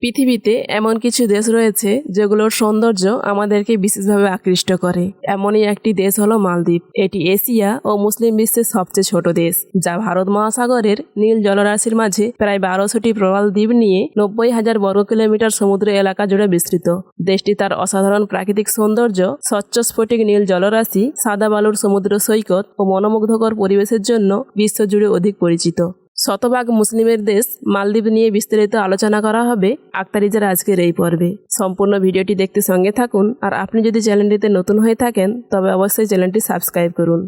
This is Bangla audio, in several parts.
পৃথিবীতে এমন কিছু দেশ রয়েছে যেগুলোর সৌন্দর্য আমাদেরকে বিশেষভাবে আকৃষ্ট করে। এমনই একটি দেশ হলো মালদ্বীপ। এটি এশিয়া ও মুসলিম বিশ্বের সবচেয়ে ছোট দেশ, যা ভারত মহাসাগরের নীল জলরাশির মাঝে প্রায় 1200টি প্রবাল দ্বীপ নিয়ে 90,000 বর্গ কিলোমিটার সমুদ্র এলাকা জুড়ে বিস্তৃত। দেশটি তার অসাধারণ প্রাকৃতিক সৌন্দর্য, স্বচ্ছ স্ফটিক নীল জলরাশি, সাদা বালুর সমুদ্র সৈকত ও মনোমুগ্ধকর পরিবেশের জন্য বিশ্বজুড়ে অধিক পরিচিত। শতভাগ মুসলিমের দেশ মালদ্বীপ নিয়ে বিস্তারিত আলোচনা করা হবে আক্তারিজের আজকের এই পর্বে। সম্পূর্ণ ভিডিওটি দেখতে সঙ্গে থাকুন, আর আপনি যদি চ্যানেলটিতে নতুন হয়ে থাকেন তবে অবশ্যই চ্যানেলটি সাবস্ক্রাইব করুন।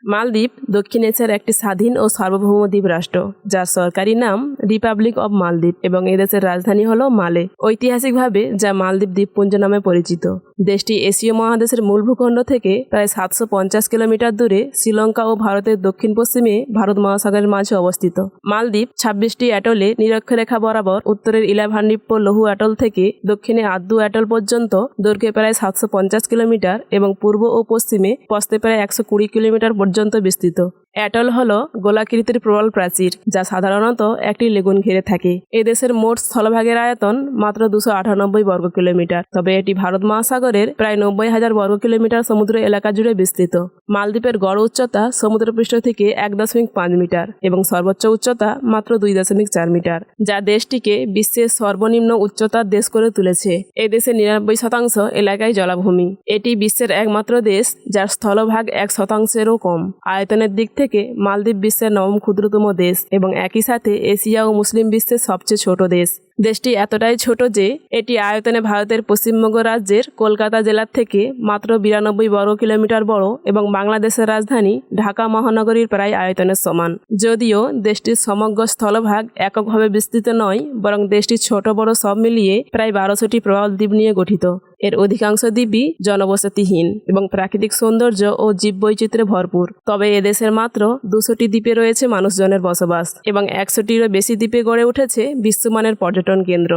মালদ্বীপ দক্ষিণ এশিয়ার একটি স্বাধীন ও সার্বভৌম দ্বীপ রাষ্ট্র, যার সরকারি নাম রিপাবলিক অব মালদ্বীপ এবং এই দেশের রাজধানী হলো মালে। ঐতিহাসিকভাবে যা মালদ্বীপ দ্বীপপুঞ্জ নামে পরিচিত। দেশটি এশীয় মহাদেশের মূল ভূখণ্ড থেকে প্রায় 750 কিলোমিটার দূরে শ্রীলঙ্কা ও ভারতের দক্ষিণ পশ্চিমে ভারত মহাসাগরের মাঝে অবস্থিত। মালদ্বীপ 26টি অ্যাটলে নিরক্ষরেখা বরাবর উত্তরের ইলাভান্ডিপ্পো লঘু অ্যাটল থেকে দক্ষিণে আদ্দু অ্যাটল পর্যন্ত দৈর্ঘ্যে প্রায় 750 কিলোমিটার এবং পূর্ব ও পশ্চিমে প্রস্থে প্রায় 120 কিলোমিটার পর্যন্ত বিস্তৃত। অ্যাটল হলো গোলাকৃতির প্রবাল প্রাচীর, যা সাধারণত একটি লেগুন ঘিরে থাকে। এই দেশের মোট স্থলভাগের আয়তন মাত্র 298 বর্গ কিলোমিটার, তবে এটি ভারত মহাসাগরের প্রায় 90,000 বর্গ কিলোমিটার সমুদ্র এলাকা জুড়ে বিস্তৃত। মালদ্বীপের গড় উচ্চতা সমুদ্রপৃষ্ঠ থেকে 1.5 মিটার এবং সর্বোচ্চ উচ্চতা মাত্র 2.4 মিটার, যা দেশটিকে বিশ্বের সর্বনিম্ন উচ্চতার দেশ করে তুলেছে। এই দেশের 99% এলাকায় জলাভূমি। এটি বিশ্বের একমাত্র দেশ যার স্থলভাগ 1%-এরও কম। আয়তনের দিক থেকে মালদ্বীপ বিশ্বের 9ম ক্ষুদ্রতম দেশ এবং একই সাথে এশিয়া ও মুসলিম বিশ্বের সবচেয়ে ছোট দেশ। দেশটি এতটাই ছোট যে এটি আয়তনে ভারতের পশ্চিমবঙ্গ রাজ্যের কলকাতা জেলার থেকে মাত্র 92 বর্গ কিলোমিটার বড় এবং বাংলাদেশের রাজধানী ঢাকা মহানগরীর প্রায় আয়তনের সমান। যদিও দেশটির সমগ্র স্থলভাগ এককভাবে বিস্তৃত নয়, বরং দেশটির ছোট বড় সব মিলিয়ে প্রায় 1200টি প্রবাল দ্বীপ নিয়ে গঠিত। এর অধিকাংশ দ্বীপই জনবসতিহীন এবং প্রাকৃতিক সৌন্দর্য ও জীববৈচিত্র্যে ভরপুর। তবে এদেশের মাত্র 200টি দ্বীপে রয়েছে মানুষজনের বসবাস এবং 100টিরও বেশি দ্বীপে গড়ে উঠেছে বিশ্বমানের পর্যটন কেন্দ্র।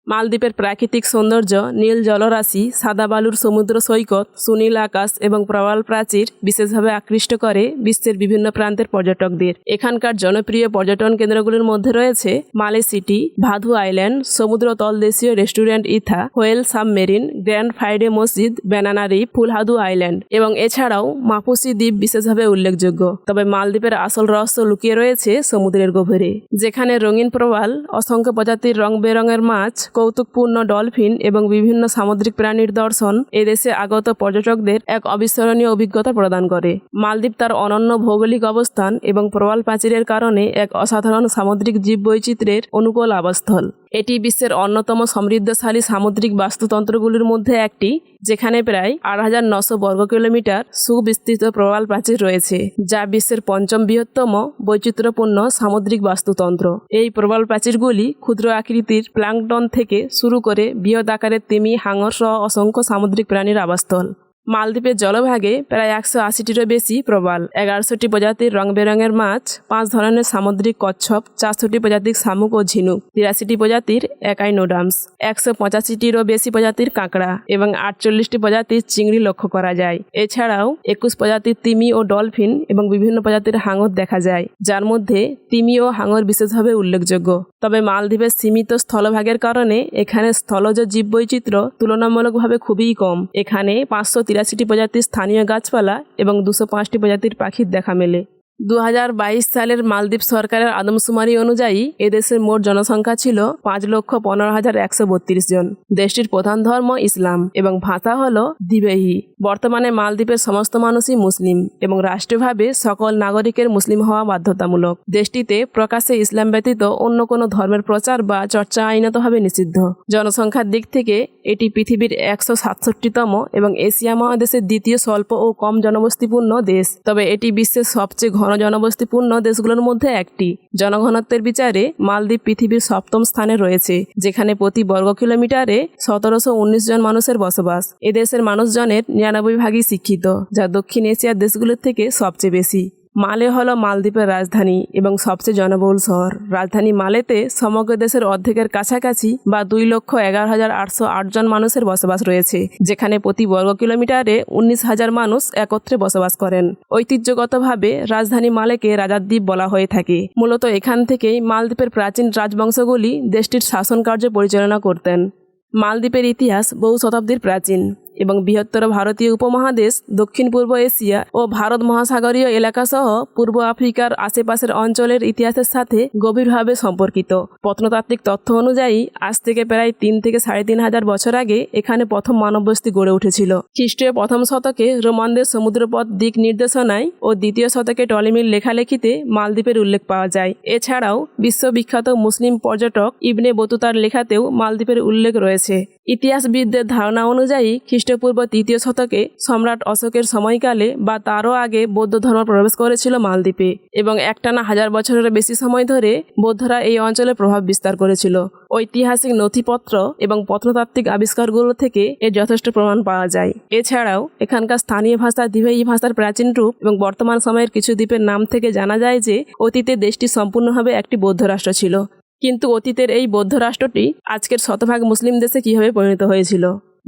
মালদ্বীপের প্রাকৃতিক সৌন্দর্য, নীল জলরাশি, সাদা বালুর সমুদ্র সৈকত, সুনীল আকাশ এবং প্রবাল প্রাচীর বিশেষভাবে আকৃষ্ট করে বিশ্বের বিভিন্ন প্রান্তের পর্যটকদের। এখানকার জনপ্রিয় পর্যটন কেন্দ্রগুলির মধ্যে রয়েছে মালে সিটি, ভাধু আইল্যান্ড, সমুদ্র তলদেশীয় restaurant Ithaa, whale submarine, grand Friday মসজিদ, ব্যানানা রিফ, ফুলহাদু আইল্যান্ড এবং এছাড়াও মাপুসি দ্বীপ বিশেষভাবে উল্লেখযোগ্য। তবে মালদ্বীপের আসল রহস্য লুকিয়ে রয়েছে সমুদ্রের গভীরে, যেখানে রঙিন প্রবাল, অসংখ্য প্রজাতির রং বেরঙের মাছ, কৌতুকপূর্ণ ডলফিন এবং বিভিন্ন সামুদ্রিক প্রাণীর দর্শন এদেশে আগত পর্যটকদের এক অবিস্মরণীয় অভিজ্ঞতা প্রদান করে। মালদ্বীপ তার অনন্য ভৌগোলিক অবস্থান এবং প্রবাল প্রাচীরের কারণে এক অসাধারণ সামুদ্রিক জীববৈচিত্র্যের অনুকূল আবাসস্থল। এটি বিশ্বের অন্যতম সমৃদ্ধশালী সামুদ্রিক বাস্তুতন্ত্রগুলির মধ্যে একটি, যেখানে প্রায় 8,900 বর্গ কিলোমিটার সুবিস্তৃত প্রবাল প্রাচীর রয়েছে, যা বিশ্বের 5ম বৃহত্তম বৈচিত্র্যপূর্ণ সামুদ্রিক বাস্তুতন্ত্র। এই প্রবাল প্রাচীরগুলি ক্ষুদ্র আকৃতির প্লাঙ্কটন থেকে শুরু করে বৃহৎ আকারের তিমি, হাঙর সহ অসংখ্য সামুদ্রিক প্রাণীর আবাসস্থল। মালদ্বীপের জলভাগে প্রায় 180টিরও বেশি প্রবাল, 1100টি প্রজাতির রং বেরঙের মাছ, 5 ধরনের সামুদ্রিক কচ্ছপ, 400টি প্রজাতির শামুক ও ঝিনুক, 83টি প্রজাতির একাইনোডামস, 185টিরও বেশি প্রজাতির কাঁকড়া এবং 48টি প্রজাতির চিংড়ি লক্ষ্য করা যায়। এছাড়াও 21 প্রজাতির তিমি ও ডলফিন এবং বিভিন্ন প্রজাতির হাঙর দেখা যায়, যার মধ্যে তিমি ও হাঙর বিশেষভাবে উল্লেখযোগ্য। তবে মালদ্বীপের সীমিত স্থলভাগের কারণে এখানে স্থলজ জীববৈচিত্র্য তুলনামূলকভাবে খুবই কম। এখানে 583টি প্রজাতির স্থানীয় গাছপালা এবং 205টি প্রজাতির পাখির দেখা মেলে। 2022 সালের মালদ্বীপ সরকারের আদমশুমারি অনুযায়ী এদেশের মোট জনসংখ্যা ছিল 5,15,132 জন। দেশটির প্রধান ধর্ম ইসলাম এবং ভাষা হল দিবেহি। বর্তমানে মালদ্বীপের সমস্ত মানুষই মুসলিম এবং রাষ্ট্রীয়ভাবে সকল নাগরিকের মুসলিম হওয়া বাধ্যতামূলক। দেশটিতে প্রকাশ্যে ইসলাম ব্যতীত অন্য কোনো ধর্মের প্রচার বা চর্চা আইনতভাবে নিষিদ্ধ। জনসংখ্যার দিক থেকে এটি পৃথিবীর 167তম এবং এশিয়া মহাদেশের দ্বিতীয় স্বল্প ও কম জনবসতিপূর্ণ দেশ। তবে এটি বিশ্বের সবচেয়ে ঘন জনবসতিপূর্ণ দেশগুলোর মধ্যে একটি। জনঘনত্বের বিচারে মালদ্বীপ পৃথিবীর 7ম স্থানে রয়েছে, যেখানে প্রতি বর্গ কিলোমিটারে 1719 জন মানুষের বসবাস। এদেশের মানুষজনের 99 ভাগই শিক্ষিত, যা দক্ষিণ এশিয়ার দেশগুলোর থেকে সবচেয়ে বেশি। মালে হলো মালদ্বীপের রাজধানী এবং সবচেয়ে জনবহুল শহর। রাজধানী মালেতে সমগ্র দেশের অর্ধেকের কাছাকাছি বা 2,11,808 জন মানুষের বসবাস রয়েছে, যেখানে প্রতি বর্গ কিলোমিটারে 19,000 মানুষ একত্রে বসবাস করেন। ঐতিহ্যগতভাবে রাজধানী মালেকে রাজার দ্বীপ বলা হয়ে থাকে। মূলত এখান থেকেই মালদ্বীপের প্রাচীন রাজবংশগুলি দেশটির শাসনকার্য পরিচালনা করতেন। মালদ্বীপের ইতিহাস বহু শতাব্দীর প্রাচীন এবং বৃহত্তর ভারতীয় উপমহাদেশ, দক্ষিণ পূর্ব এশিয়া ও ভারত মহাসাগরীয় এলাকাসহ পূর্ব আফ্রিকার আশেপাশের অঞ্চলের ইতিহাসের সাথে গভীরভাবে সম্পর্কিত। প্রত্নতাত্ত্বিক তথ্য অনুযায়ী আজ থেকে প্রায় 3 থেকে 3,500 বছর আগে এখানে প্রথম মানববস্তি গড়ে উঠেছিল। খ্রিস্টীয় প্রথম শতকে রোমানদের সমুদ্রপথ দিক নির্দেশনায় ও দ্বিতীয় শতকে টলেমির লেখালেখিতে মালদ্বীপের উল্লেখ পাওয়া যায়। এছাড়াও বিশ্ববিখ্যাত মুসলিম পর্যটক ইবনে বতুতার লেখাতেও মালদ্বীপের উল্লেখ রয়েছে। ইতিহাসবিদদের ধারণা অনুযায়ী খ্রিস্টপূর্ব 3য় শতকে সম্রাট অশোকের সময়কালে বা তারও আগে বৌদ্ধ ধর্ম প্রবেশ করেছিল মালদ্বীপে এবং একটানা 1000 বছরের বেশি সময় ধরে বৌদ্ধরা এই অঞ্চলে প্রভাব বিস্তার করেছিল। ঐতিহাসিক নথিপত্র এবং প্রত্নতাত্ত্বিক আবিষ্কারগুলো থেকে এর যথেষ্ট প্রমাণ পাওয়া যায়। এছাড়াও এখানকার স্থানীয় ভাষা দিভেই ভাষার প্রাচীন রূপ এবং বর্তমান সময়ের কিছু দ্বীপের নাম থেকে জানা যায় যে অতীতে দেশটি সম্পূর্ণভাবে একটি বৌদ্ধ রাষ্ট্র ছিল। কিন্তু অতীতের এই বৌদ্ধ রাষ্ট্রটি আজকের শতভাগ মুসলিম দেশে কিভাবে পরিণত হয়েছিল?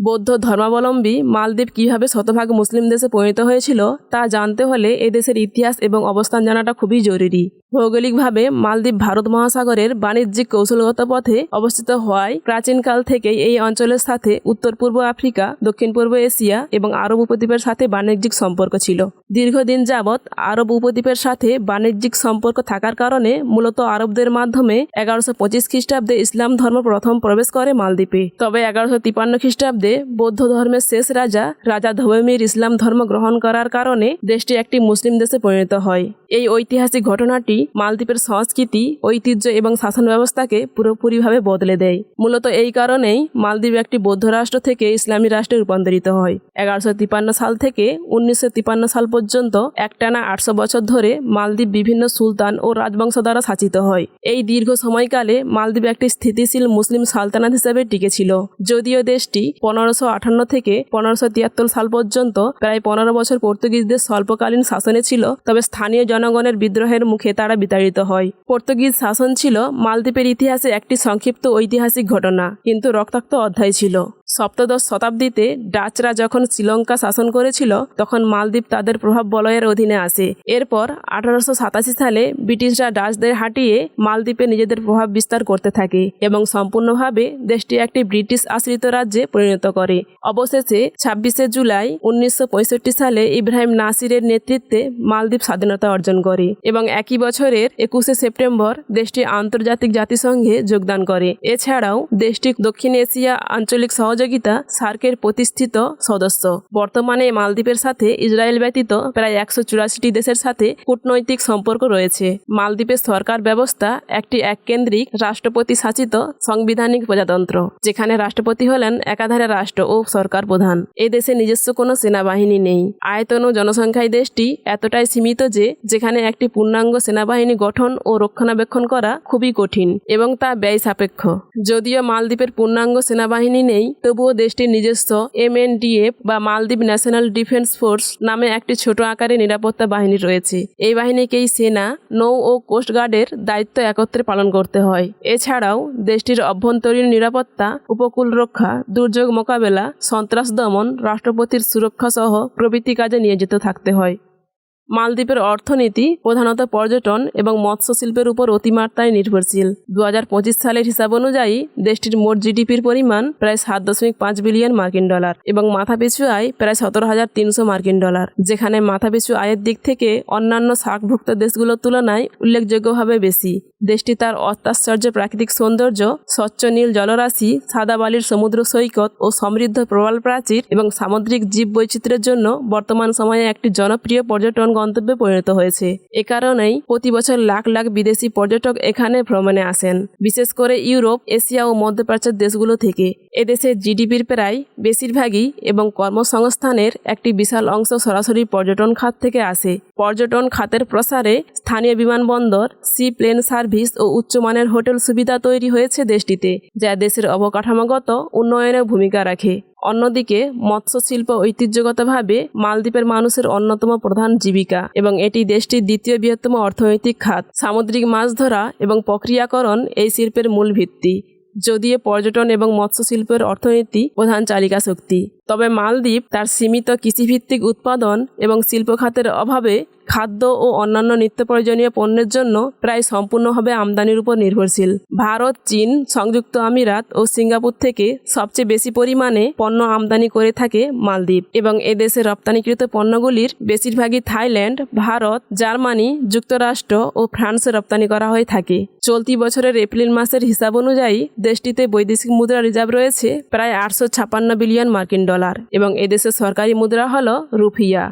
বৌদ্ধ ধর্মাবলম্বী মালদ্বীপ কিভাবে শতভাগ মুসলিম দেশে পরিণত হয়েছিল তা জানতে হলে এদেশের ইতিহাস এবং অবস্থান জানাটা খুবই জরুরি। ভৌগোলিকভাবে মালদ্বীপ ভারত মহাসাগরের বাণিজ্যিক কৌশলগত পথে অবস্থিত হওয়ায় প্রাচীনকাল থেকেই এই অঞ্চলের সাথে উত্তর পূর্ব আফ্রিকা, দক্ষিণ পূর্ব এশিয়া এবং আরব উপদ্বীপের সাথে বাণিজ্যিক সম্পর্ক ছিল। দীর্ঘদিন যাবৎ আরব উপদ্বীপের সাথে বাণিজ্যিক সম্পর্ক থাকার কারণে মূলত আরবদের মাধ্যমে 1125 খ্রিস্টাব্দে ইসলাম ধর্ম প্রথম প্রবেশ করে মালদ্বীপে। তবে 1153 খ্রিস্টাব্দে বৌদ্ধ ধর্মের শেষ রাজা ধোবেমির ইসলাম ধর্ম গ্রহণ করার কারণে দেশটি একটি মুসলিম দেশে পরিণত হয়। এই ঐতিহাসিক ঘটনাটি মালদ্বীপের সংস্কৃতি, ঐতিহ্য এবং শাসন ব্যবস্থাকে পুরোপুরিভাবে বদলে দেয়। মূলত এই কারণেই মালদ্বীপ একটি বৌদ্ধ রাষ্ট্র থেকে ইসলামী রাষ্ট্রে রূপান্তরিত হয়। 1153 সাল থেকে 1953 সাল পর্যন্ত একটানা 800 বছর ধরে মালদ্বীপ বিভিন্ন সুলতান ও রাজবংশ দ্বারা শাসিত হয়। এই দীর্ঘ সময়কালে মালদ্বীপ একটি স্থিতিশীল মুসলিম সালতানাত হিসেবে টিকেছিল। যদিও দেশটি 1558 থেকে 1573 সাল পর্যন্ত প্রায় 15 বছর পর্তুগিজদের স্বল্পকালীন শাসনে ছিল, তবে স্থানীয় জনগণের বিদ্রোহের মুখে তারা বিতাড়িত হয়। পর্তুগিজ শাসন ছিল মালদ্বীপের ইতিহাসে একটি সংক্ষিপ্ত ঐতিহাসিক ঘটনা, কিন্তু রক্তাক্ত অধ্যায় ছিল। সপ্তদশ শতাব্দীতে ডাচরা যখন শ্রীলঙ্কা শাসন করেছিল তখন মালদ্বীপ তাদের প্রভাব বলয়ের অধীনে আসে। এরপর 1887 সালে ব্রিটিশরা ডাচদের হাঁটিয়ে মালদ্বীপে নিজেদের প্রভাব বিস্তার করতে থাকে এবং সম্পূর্ণভাবে দেশটি একটি ব্রিটিশ আশ্রিত রাজ্যে পরিণত করে। অবশেষে 26শে জুলাই 1965 সালে ইব্রাহিম নাসিরের নেতৃত্বে মালদ্বীপ স্বাধীনতা অর্জন করে এবং একই বছরের 21শে সেপ্টেম্বর দেশটি আন্তর্জাতিক জাতিসংঘে যোগদান করে। এছাড়াও দেশটি দক্ষিণ এশিয়া আঞ্চলিক সহযোগিতা সার্কের প্রতিষ্ঠিত সদস্য। বর্তমানে মালদ্বীপের সাথে ইসরায়েল ব্যতীত প্রায় 184টি দেশের সাথে কূটনৈতিক সম্পর্ক রয়েছে। মালদ্বীপের সরকার ব্যবস্থা একটি এককেন্দ্রিক রাষ্ট্রপতি শাসিত সাংবিধানিক প্রজাতন্ত্র, যেখানে রাষ্ট্রপতি হলেন একাধারে রাষ্ট্র ও সরকার প্রধান। এই দেশে নিজস্ব কোনো সেনাবাহিনী নেই। আয়তন ও জনসংখ্যায় দেশটি এতটাই সীমিত যে যেখানে একটি পূর্ণাঙ্গ সেনাবাহিনী গঠন ও রক্ষণাবেক্ষণ করা খুবই কঠিন এবং তা ব্যয় সাপেক্ষ। যদিও মালদ্বীপের পূর্ণাঙ্গ সেনাবাহিনী নেই, তবুও দেশটির নিজস্ব MNDF বা মালদ্বীপ ন্যাশনাল ডিফেন্স ফোর্স নামে একটি ছোট আকারে নিরাপত্তা বাহিনী রয়েছে। এই বাহিনীকেই সেনা, নৌ ও কোস্টগার্ডের দায়িত্ব একত্রে পালন করতে হয়। এছাড়াও দেশটির অভ্যন্তরীণ নিরাপত্তা, উপকূল রক্ষা, দুর্যোগ মোকাবেলা, সন্ত্রাস দমন, রাষ্ট্রপতির সুরক্ষা সহ প্রভৃতি কাজে নিয়োজিত থাকতে হয়। মালদ্বীপের অর্থনীতি প্রধানত পর্যটন এবং মৎস্য শিল্পের উপর অতিমাত্রায় নির্ভরশীল। 2025 সালের হিসাব অনুযায়ী দেশটির মোট জিডিপির পরিমাণ প্রায় 7.5 বিলিয়ন মার্কিন ডলার এবং মাথাপিছু আয় প্রায় 17,300 মার্কিন ডলার, যেখানে মাথাপিছু আয়ের দিক থেকে অন্যান্য সার্কভুক্ত দেশগুলোর তুলনায় উল্লেখযোগ্যভাবে বেশি। দেশটি তার অত্যাশ্চর্য প্রাকৃতিক সৌন্দর্য, স্বচ্ছ নীল জলরাশি, সাদা বালির সমুদ্র সৈকত ও সমৃদ্ধ প্রবাল প্রাচীর এবং সামুদ্রিক জীব বৈচিত্র্যের জন্য বর্তমান সময়ে একটি জনপ্রিয় পর্যটন গন্তব্যে পরিণত হয়েছে। এ কারণেই প্রতি বছর লাখ লাখ বিদেশি পর্যটক এখানে ভ্রমণে আসেন, বিশেষ করে ইউরোপ, এশিয়া ও মধ্যপ্রাচ্যের দেশগুলো থেকে। এদেশের জিডিপির প্রায় বেশিরভাগই এবং কর্মসংস্থানের একটি বিশাল অংশ সরাসরি পর্যটন খাত থেকে আসে। পর্যটন খাতের প্রসারে স্থানীয় বিমানবন্দর, সি প্লেন সার্ভিস ও উচ্চমানের হোটেল সুবিধা তৈরি হয়েছে দেশটিতে, যা দেশের অবকাঠামোগত উন্নয়নে ভূমিকা রাখে। অন্যদিকে মৎস্য শিল্প ঐতিহ্যগতভাবে মালদ্বীপের মানুষের অন্যতম প্রধান জীবিকা এবং এটি দেশটির দ্বিতীয় বৃহত্তম অর্থনৈতিক খাত। সামুদ্রিক মাছ ধরা এবং প্রক্রিয়াকরণ এই শিল্পের মূল ভিত্তি, যদিও পর্যটন এবং মৎস্য শিল্পের অর্থনীতি প্রধান চালিকা শক্তি। তবে মালদ্বীপ তার সীমিত কৃষিভিত্তিক উৎপাদন এবং শিল্প খাতের অভাবে খাদ্য ও অন্যান্য নিত্য প্রয়োজনীয় পণ্যের জন্য প্রায় সম্পূর্ণভাবে আমদানির উপর নির্ভরশীল। ভারত, চীন, সংযুক্ত আমিরাত ও সিঙ্গাপুর থেকে সবচেয়ে বেশি পরিমাণে পণ্য আমদানি করে থাকে মালদ্বীপ এবং এদেশে রপ্তানিকৃত পণ্যগুলির বেশিরভাগই থাইল্যান্ড, ভারত, জার্মানি, যুক্তরাষ্ট্র ও ফ্রান্সে রপ্তানি করা হয়ে থাকে। চলতি বছরের এপ্রিল মাসের হিসাব অনুযায়ী দেশটিতে বৈদেশিক মুদ্রা রিজার্ভ রয়েছে প্রায় 856 বিলিয়ন মার্কিন ডলার এবং এদেশের সরকারি মুদ্রা হল রুপিয়া।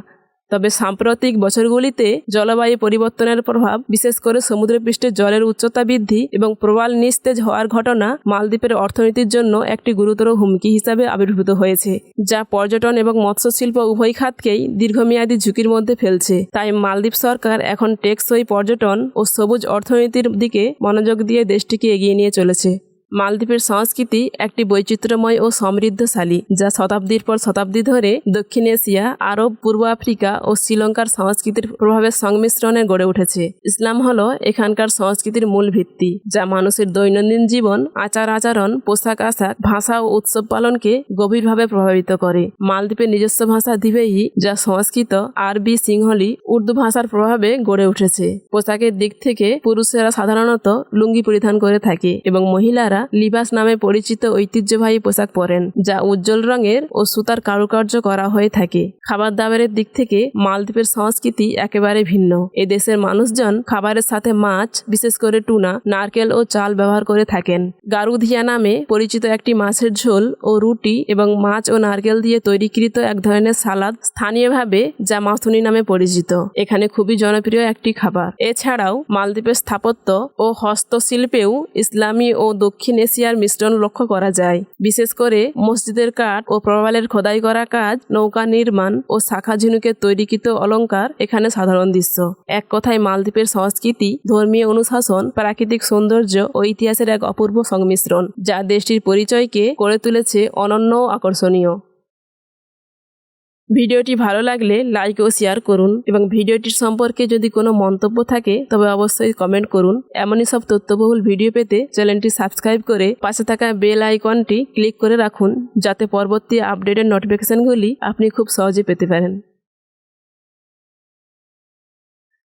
তবে সাম্প্রতিক বছরগুলিতে জলবায়ু পরিবর্তনের প্রভাব, বিশেষ করে সমুদ্রপৃষ্ঠের জলের উচ্চতা বৃদ্ধি এবং প্রবাল নিস্তেজ হওয়ার ঘটনা মালদ্বীপের অর্থনীতির জন্য একটি গুরুতর হুমকি হিসাবে আবির্ভূত হয়েছে, যা পর্যটন এবং মৎস্য শিল্প উভয় খাতকেই দীর্ঘমেয়াদী ঝুঁকির মধ্যে ফেলছে। তাই মালদ্বীপ সরকার এখন টেকসই পর্যটন ও সবুজ অর্থনীতির দিকে মনোযোগ দিয়ে দেশটিকে এগিয়ে নিয়ে চলেছে। মালদ্বীপের সংস্কৃতি একটি বৈচিত্র্যময় ও সমৃদ্ধশালী, যা শতাব্দীর পর শতাব্দী ধরে দক্ষিণ এশিয়া, আরব, পূর্ব আফ্রিকা ও শ্রীলঙ্কার সংস্কৃতির প্রভাবের সংমিশ্রণে গড়ে উঠেছে। ইসলাম হলো এখানকার সংস্কৃতির মূল ভিত্তি, যা মানুষের দৈনন্দিন জীবন, আচার-আচরণ, পোশাক-আশাক, ভাষা ও উৎসব পালনকে গভীরভাবে প্রভাবিত করে। মালদ্বীপের নিজস্ব ভাষা দিভেহি, যা সংস্কৃত, আরবি, সিংহলি, উর্দু ভাষার প্রভাবে গড়ে উঠেছে। পোশাকের দিক থেকে পুরুষেরা সাধারণত লুঙ্গি পরিধান করে থাকে এবং মহিলারা লিবাস নামে পরিচিত ঐতিহ্যবাহী পোশাক পরেন, যা উজ্জ্বল রঙের ও সুতার কারুকার্য করা হয়ে থাকে। খাবার দাবারের দিক থেকে মালদ্বীপের সংস্কৃতি একেবারে ভিন্ন। এদেশের মানুষজন খাবারের সাথে মাছ, বিশেষ করে টুনা, নারকেল ও চাল ব্যবহার করে থাকেন। গারুধিয়া নামে পরিচিত একটি মাছের ঝোল ও রুটি এবং মাছ ও নারকেল দিয়ে তৈরিকৃত এক ধরনের সালাদ স্থানীয়ভাবে যা মাথুনি নামে পরিচিত, এখানে খুবই জনপ্রিয় একটি খাবার। এছাড়াও মালদ্বীপের স্থাপত্য ও হস্তশিল্পেও ইসলামী ও দক্ষিণ এশিয়ার মিশ্রণ লক্ষ্য করা যায়। বিশেষ করে মসজিদের কাঠ ও প্রবালের খোদাই করা কাজ, নৌকা নির্মাণ ও শাখা ঝিনুকের তৈরিকৃত অলংকার এখানে সাধারণ দৃশ্য। এক কথায় মালদ্বীপের সংস্কৃতি, ধর্মীয় অনুশাসন, প্রাকৃতিক সৌন্দর্য ও ইতিহাসের এক অপূর্ব সংমিশ্রণ, যা দেশটির পরিচয়কে করে তুলেছে অনন্য ও আকর্ষণীয়। ভিডিওটি ভালো লাগলে লাইক ও শেয়ার করুন এবং ভিডিওটির সম্পর্কে যদি কোনো মন্তব্য থাকে তবে অবশ্যই কমেন্ট করুন। এমনই সব তথ্যবহুল ভিডিও পেতে চ্যানেলটি সাবস্ক্রাইব করে পাশে থাকা বেল আইকনটি ক্লিক করে রাখুন, যাতে পরবর্তী আপডেটের নোটিফিকেশনগুলি আপনি খুব সহজে পেতে পারেন।